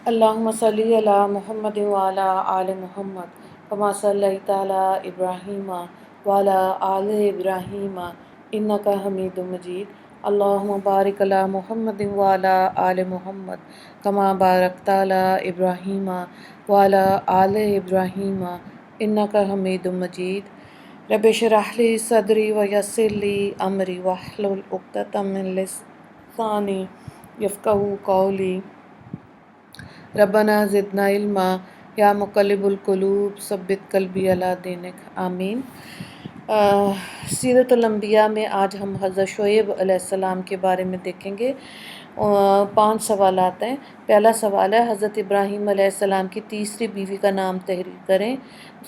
اللہم صلی علی محمد وعلی آل محمد کما صلیت علی ابراہیم وعلی آل ابراہیم انک حمید مجید۔ اللہم بارک علی محمد وعلی آل محمد کما بارکت علی ابراہیم وعلی آل ابراہیم انک حمید مجید۔ رب اشرح لی صدری ویسر لی امری واحلل عقدۃ من لسانی یفقہوا قولی۔ ربنا زدنا علما یا مقلب القلوب ثبت قلبی علی دینک، آمین۔ سیرت الانبیاء میں آج ہم حضرت شعیب علیہ السلام کے بارے میں دیکھیں گے۔ 5 سوالات ہیں۔ پہلا سوال ہے، حضرت ابراہیم علیہ السلام کی تیسری بیوی کا نام تحریر کریں۔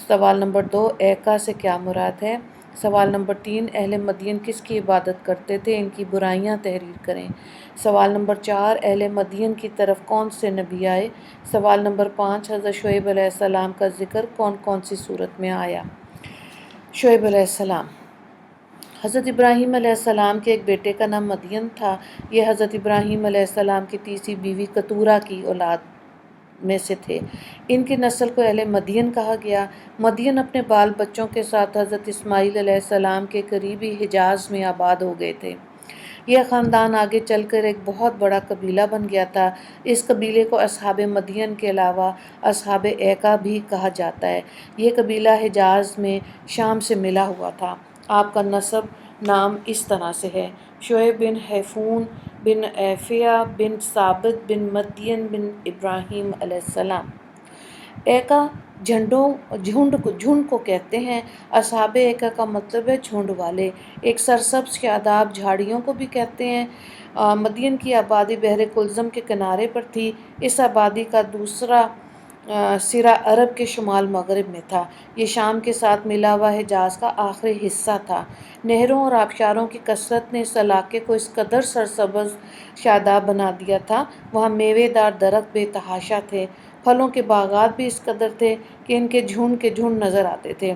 سوال نمبر 2، ایکا سے کیا مراد ہے؟ سوال نمبر 3، اہل مدین کس کی عبادت کرتے تھے؟ ان کی برائیاں تحریر کریں۔ سوال نمبر 4، اہل مدین کی طرف کون سے نبی آئے؟ سوال نمبر 5، حضرت شعیب علیہ السلام کا ذکر کون کون سی صورت میں آیا؟ شعیب علیہ السلام۔ حضرت ابراہیم علیہ السلام کے ایک بیٹے کا نام مدین تھا۔ یہ حضرت ابراہیم علیہ السلام کی تیسری بیوی کتورہ کی اولاد میں سے تھے۔ ان کی نسل کو اہل مدین کہا گیا۔ مدین اپنے بال بچوں کے ساتھ حضرت اسماعیل علیہ السلام کے قریبی حجاز میں آباد ہو گئے تھے۔ یہ خاندان آگے چل کر ایک بہت بڑا قبیلہ بن گیا تھا۔ اس قبیلے کو اصحاب مدین کے علاوہ اصحاب ایکا بھی کہا جاتا ہے۔ یہ قبیلہ حجاز میں شام سے ملا ہوا تھا۔ آپ کا نسب نام اس طرح سے ہے: شعیب بن حیفون بن ایفیہ بن ثابت بن مدین بن ابراہیم علیہ السلام۔ ایکا جھنڈ کو کہتے ہیں۔ اصحاب ایکا کا مطلب ہے جھنڈ والے۔ ایک سرسبز شاداب جھاڑیوں کو بھی کہتے ہیں۔ مدین کی آبادی بحر کلزم کے کنارے پر تھی۔ اس آبادی کا دوسرا سرا عرب کے شمال مغرب میں تھا۔ یہ شام کے ساتھ ملا ہوا حجاز کا آخری حصہ تھا۔ نہروں اور آبشاروں کی کثرت نے اس علاقے کو اس قدر سرسبز شاداب بنا دیا تھا۔ وہاں میوے دار درخت بے تحاشا تھے۔ پھلوں کے باغات بھی اس قدر تھے کہ ان کے جھنڈ نظر آتے تھے۔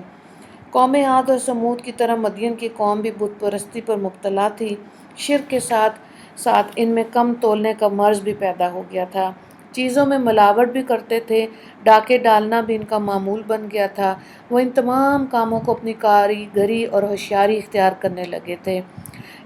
قوم عاد اور سمود کی طرح مدین کی قوم بھی بت پرستی پر مبتلا تھی۔ شرک کے ساتھ ساتھ ان میں کم تولنے کا مرض بھی پیدا ہو گیا تھا۔ چیزوں میں ملاوٹ بھی کرتے تھے۔ ڈاکے ڈالنا بھی ان کا معمول بن گیا تھا۔ وہ ان تمام کاموں کو اپنی کاریگری اور ہوشیاری اختیار کرنے لگے تھے۔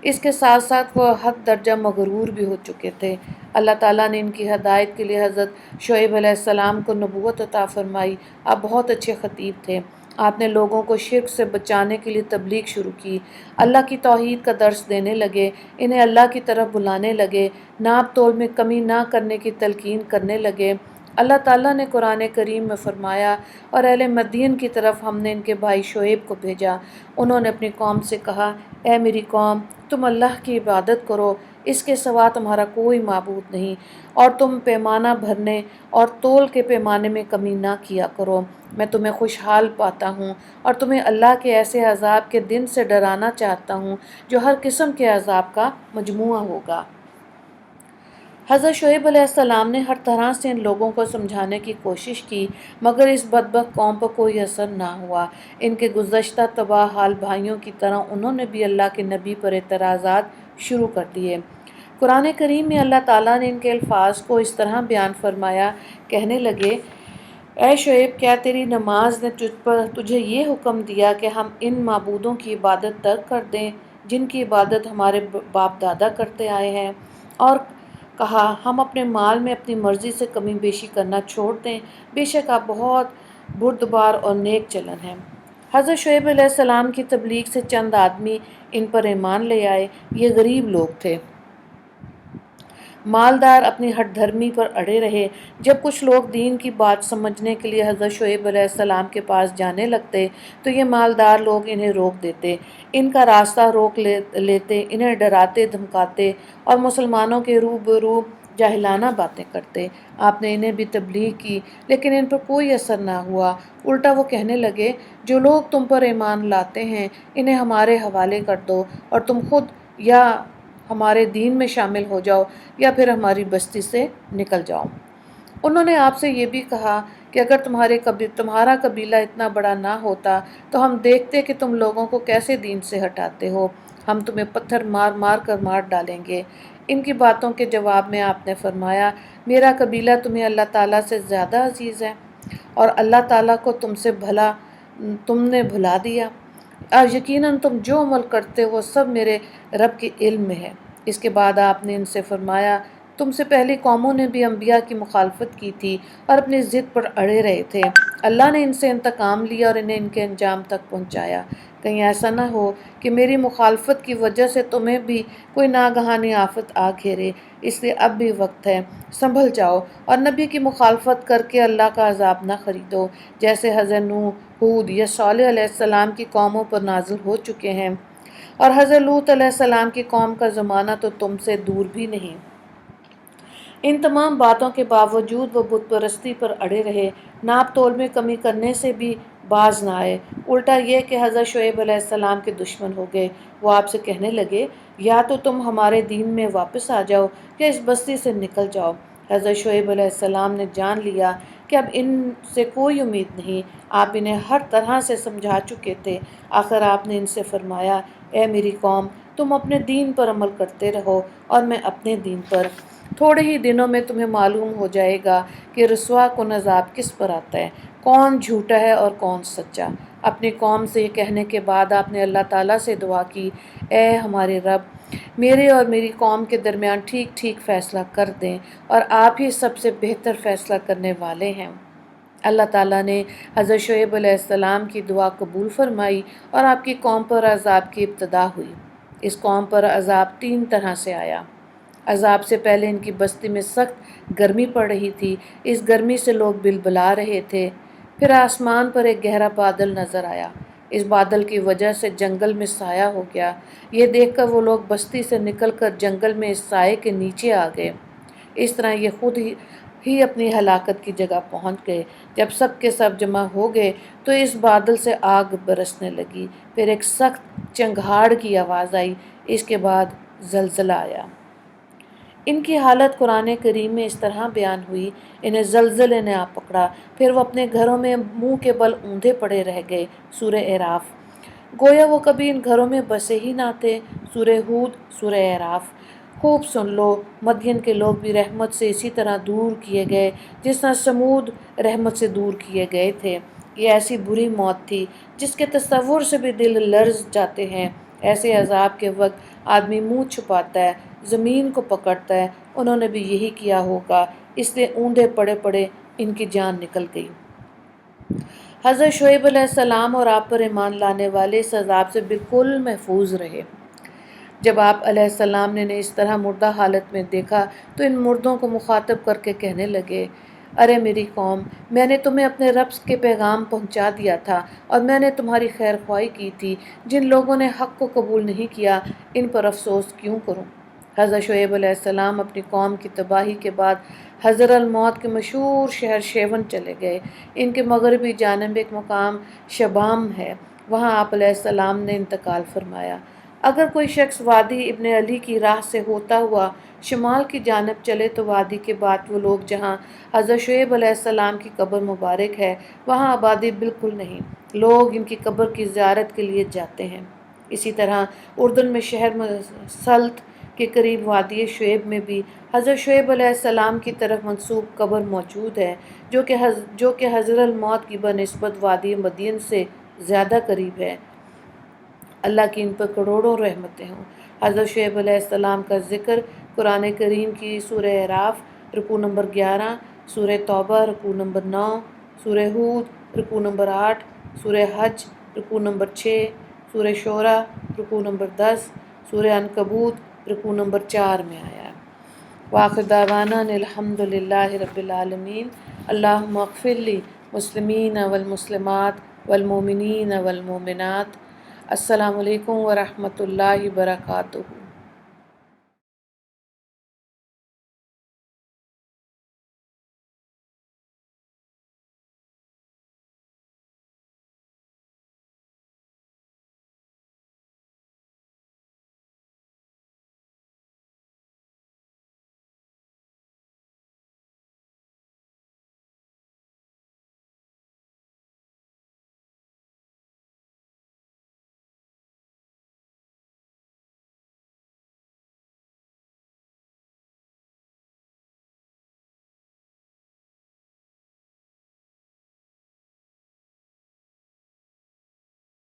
اس کے ساتھ ساتھ وہ حد درجہ مغرور بھی ہو چکے تھے۔ اللہ تعالیٰ نے ان کی ہدایت کے لیے حضرت شعیب علیہ السلام کو نبوت عطا فرمائی۔ آپ بہت اچھے خطیب تھے۔ آپ نے لوگوں کو شرک سے بچانے کے لیے تبلیغ شروع کی، اللہ کی توحید کا درس دینے لگے، انہیں اللہ کی طرف بلانے لگے، ناپ تول میں کمی نہ کرنے کی تلقین کرنے لگے۔ اللہ تعالیٰ نے قرآن کریم میں فرمایا، اور اہل مدین کی طرف ہم نے ان کے بھائی شعیب کو بھیجا۔ انہوں نے اپنی قوم سے کہا، اے میری قوم، تم اللہ کی عبادت کرو، اس کے سوا تمہارا کوئی معبود نہیں، اور تم پیمانہ بھرنے اور تول کے پیمانے میں کمی نہ کیا کرو۔ میں تمہیں خوشحال پاتا ہوں اور تمہیں اللہ کے ایسے عذاب کے دن سے ڈرانا چاہتا ہوں جو ہر قسم کے عذاب کا مجموعہ ہوگا۔ حضرت شعیب علیہ السلام نے ہر طرح سے ان لوگوں کو سمجھانے کی کوشش کی، مگر اس بدبخت قوم پر کوئی اثر نہ ہوا۔ ان کے گزشتہ تباہ حال بھائیوں کی طرح انہوں نے بھی اللہ کے نبی پر اعتراضات شروع کر دیے۔ قرآن کریم میں اللہ تعالیٰ نے ان کے الفاظ کو اس طرح بیان فرمایا، کہنے لگے، اے شعیب، کیا تیری نماز نے تجھے یہ حکم دیا کہ ہم ان معبودوں کی عبادت ترک کر دیں جن کی عبادت ہمارے باپ دادا کرتے آئے ہیں؟ اور کہا، ہم اپنے مال میں اپنی مرضی سے کمی بیشی کرنا چھوڑ دیں؟ بے شک آپ بہت بردبار اور نیک چلن ہیں۔ حضرت شعیب علیہ السلام کی تبلیغ سے چند آدمی ان پر ایمان لے آئے۔ یہ غریب لوگ تھے۔ مالدار اپنی ہٹ دھرمی پر اڑے رہے۔ جب کچھ لوگ دین کی بات سمجھنے کے لیے حضرت شعیب علیہ السلام کے پاس جانے لگتے تو یہ مالدار لوگ انہیں روک دیتے، ان کا راستہ روک لیتے، انہیں ڈراتے دھمکاتے اور مسلمانوں کے روبرو جاہلانہ باتیں کرتے۔ آپ نے انہیں بھی تبلیغ کی، لیکن ان پر کوئی اثر نہ ہوا۔ الٹا وہ کہنے لگے، جو لوگ تم پر ایمان لاتے ہیں انہیں ہمارے حوالے کر دو، اور تم خود یا ہمارے دین میں شامل ہو جاؤ یا پھر ہماری بستی سے نکل جاؤ۔ انہوں نے آپ سے یہ بھی کہا کہ اگر تمہارا قبیلہ اتنا بڑا نہ ہوتا تو ہم دیکھتے کہ تم لوگوں کو کیسے دین سے ہٹاتے ہو، ہم تمہیں پتھر مار مار کر مار ڈالیں گے۔ ان کی باتوں کے جواب میں آپ نے فرمایا میرا قبیلہ تمہیں اللہ تعالیٰ سے زیادہ عزیز ہے اور اللہ تعالیٰ کو تم نے بھلا دیا، اور یقیناً تم جو عمل کرتے ہو سب میرے رب کے علم میں ہے۔ اس کے بعد آپ نے ان سے فرمایا تم سے پہلی قوموں نے بھی انبیاء کی مخالفت کی تھی اور اپنی ضد پر اڑے رہے تھے، اللہ نے ان سے انتقام لیا اور انہیں ان کے انجام تک پہنچایا۔ کہیں ایسا نہ ہو کہ میری مخالفت کی وجہ سے تمہیں بھی کوئی ناگہانی آفت آ گھیرے، اس لیے اب بھی وقت ہے، سنبھل جاؤ اور نبی کی مخالفت کر کے اللہ کا عذاب نہ خریدو، جیسے حضرت نوح، ہود یا صالح علیہ السلام کی قوموں پر نازل ہو چکے ہیں، اور حضرت لوط علیہ السلام کی قوم کا زمانہ تو تم سے دور بھی نہیں۔ ان تمام باتوں کے باوجود وہ بت پرستی پر اڑے رہے، ناپ تول میں کمی کرنے سے بھی باز نہ آئے، الٹا یہ کہ حضرت شعیب علیہ السلام کے دشمن ہو گئے۔ وہ آپ سے کہنے لگے یا تو تم ہمارے دین میں واپس آ جاؤ یا اس بستی سے نکل جاؤ۔ حضرت شعیب علیہ السلام نے جان لیا کہ اب ان سے کوئی امید نہیں، آپ انہیں ہر طرح سے سمجھا چکے تھے۔ آخر آپ نے ان سے فرمایا اے میری قوم، تم اپنے دین پر عمل کرتے رہو اور میں اپنے دین پر، تھوڑے ہی دنوں میں تمہیں معلوم ہو جائے گا کہ رسوا کن عذاب کس پر آتا ہے، کون جھوٹا ہے اور کون سچا۔ اپنی قوم سے یہ کہنے کے بعد آپ نے اللہ تعالیٰ سے دعا کی اے ہمارے رب، میرے اور میری قوم کے درمیان ٹھیک ٹھیک فیصلہ کر دیں، اور آپ ہی سب سے بہتر فیصلہ کرنے والے ہیں۔ اللہ تعالیٰ نے حضرت شعیب علیہ السلام کی دعا قبول فرمائی اور آپ کی قوم پر عذاب کی ابتدا ہوئی۔ اس قوم پر عذاب 3 طرح سے آیا۔ عذاب سے پہلے ان کی بستی میں سخت گرمی پڑ رہی تھی، اس گرمی سے لوگ بلبلا رہے تھے۔ پھر آسمان پر ایک گہرا بادل نظر آیا، اس بادل کی وجہ سے جنگل میں سایہ ہو گیا، یہ دیکھ کر وہ لوگ بستی سے نکل کر جنگل میں اس سائے کے نیچے آ گئے۔ اس طرح یہ خود ہی اپنی ہلاکت کی جگہ پہنچ گئے۔ جب سب کے سب جمع ہو گئے تو اس بادل سے آگ برسنے لگی، پھر ایک سخت چنگھاڑ کی آواز آئی، اس کے بعد زلزلہ آیا۔ ان کی حالت قرآن کریم میں اس طرح بیان ہوئی انہیں زلزلے نے آ پکڑا، پھر وہ اپنے گھروں میں منہ کے بل اوندھے پڑے رہ گئے۔ سورہ اعراف۔ گویا وہ کبھی ان گھروں میں بسے ہی نہ تھے۔ سورہ ہود، سورہ اعراف۔ خوب سن لو، مدین کے لوگ بھی رحمت سے اسی طرح دور کیے گئے جس طرح سمود رحمت سے دور کیے گئے تھے۔ یہ ایسی بری موت تھی جس کے تصور سے بھی دل لرز جاتے ہیں۔ ایسے عذاب کے وقت آدمی منہ چھپاتا ہے، زمین کو پکڑتا ہے، انہوں نے بھی یہی کیا ہوگا، اس لیے اوندھے پڑے پڑے ان کی جان نکل گئی۔ حضرت شعیب علیہ السلام اور آپ پر ایمان لانے والے اس عذاب سے بالکل محفوظ رہے۔ جب آپ علیہ السلام نے انہیں اس طرح مردہ حالت میں دیکھا تو ان مردوں کو مخاطب کر کے کہنے لگے ارے میری قوم، میں نے تمہیں اپنے رب کے پیغام پہنچا دیا تھا اور میں نے تمہاری خیر خواہی کی تھی، جن لوگوں نے حق کو قبول نہیں کیا ان پر افسوس کیوں کروں۔ حضرت شعیب علیہ السلام اپنی قوم کی تباہی کے بعد حضر الموت کے مشہور شہر شیون چلے گئے۔ ان کے مغربی جانب ایک مقام شبام ہے، وہاں آپ علیہ السلام نے انتقال فرمایا۔ اگر کوئی شخص وادی ابن علی کی راہ سے ہوتا ہوا شمال کی جانب چلے تو وادی کے بعد وہ لوگ جہاں حضرت شعیب علیہ السلام کی قبر مبارک ہے وہاں آبادی بالکل نہیں، لوگ ان کی قبر کی زیارت کے لیے جاتے ہیں۔ اسی طرح اردن میں شہر سلط کے قریب وادی شعیب میں بھی حضرت شعیب علیہ السلام کی طرف منسوب قبر موجود ہے، جو کہ حضر الموت کی بنسبت وادی مدین سے زیادہ قریب ہے۔ اللہ کی ان پر کروڑوں رحمتیں ہوں۔ حضرت شعیب علیہ السلام کا ذکر قرآن کریم کی سورہ اعراف رکوع نمبر 11، سورہ توبہ رکوع نمبر 9، سورہ ہود رکوع نمبر 8، سورہ حج رکوع نمبر 6، سورہ شعراء رکوع نمبر 10، سورہ عنکبوت رکوع نمبر 4 میں آیا ہے۔ وآخر دعوانا الحمد للہ رب العالمین۔ اللہم اغفر لی مسلمین والمسلمات والمؤمنین والمؤمنات۔ السلام علیکم ورحمۃ اللہ وبرکاتہ۔